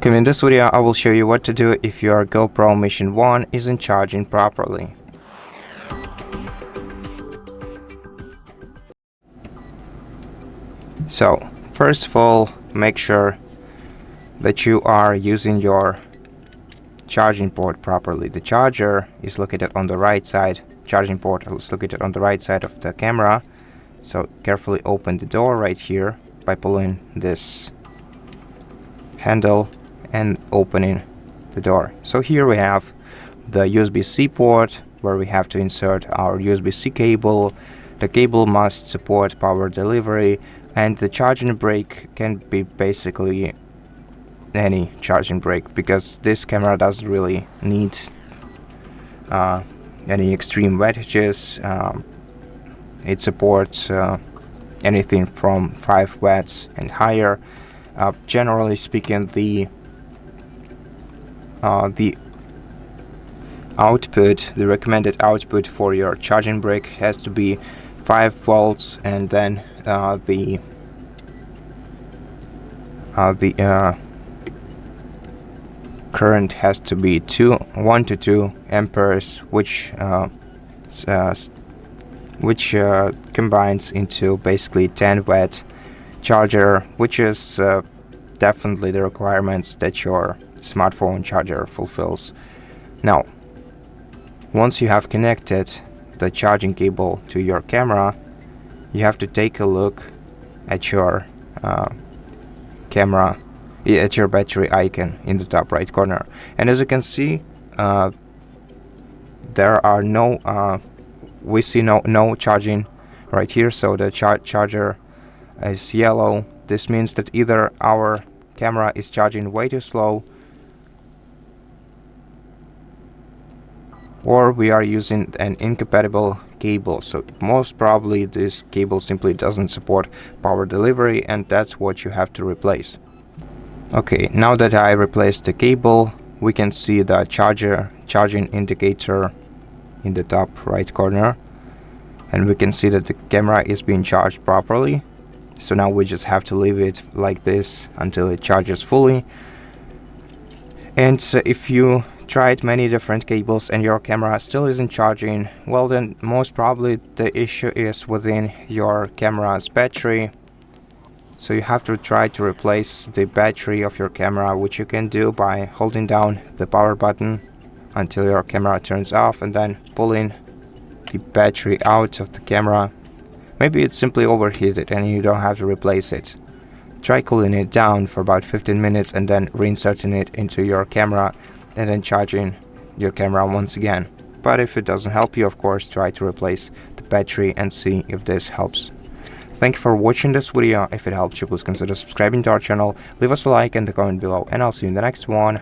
Welcome. In this video I will show you what to do if your GoPro Mission 1 isn't charging properly. So first of all, make sure that you are using your charging port properly. The charger is located on the right side, charging port is located on the right side of the camera. So carefully open the door right here by pulling this handle and opening the door. So here we have the USB-C port where we have to insert our USB-C cable. The cable must support power delivery, and the charging brick can be basically any charging brick because this camera doesn't really need any extreme wattages. It supports anything from 5 watts and higher. Generally speaking, the output, the recommended output for your charging brick has to be 5 volts, and then the current has to be 1 to 2 amperes, which combines into basically 10 watt charger, which is definitely the requirements that your smartphone charger fulfills. Now, once you have connected the charging cable to your camera, you have to take a look at your camera, at your battery icon in the top right corner. And as you can see, there are we see no charging right here. So the charger is yellow. This means that either our camera is charging way too slow, or we are using an incompatible cable. So most probably this cable simply doesn't support power delivery, and that's what you have to replace. Okay, now that I replaced the cable, we can see the charging indicator in the top right corner, and we can see that the camera is being charged properly. So now we just have to leave it like this until it charges fully. And if you tried many different cables and your camera still isn't charging, well, then most probably the issue is within your camera's battery. So you have to try to replace the battery of your camera, which you can do by holding down the power button until your camera turns off and then pulling the battery out of the camera. Maybe it's simply overheated and you don't have to replace it. Try cooling it down for about 15 minutes and then reinserting it into your camera and then charging your camera once again. But if it doesn't help you, of course, try to replace the battery and see if this helps. Thank you for watching this video. If it helped you, please consider subscribing to our channel, leave us a like and a comment below, and I'll see you in the next one.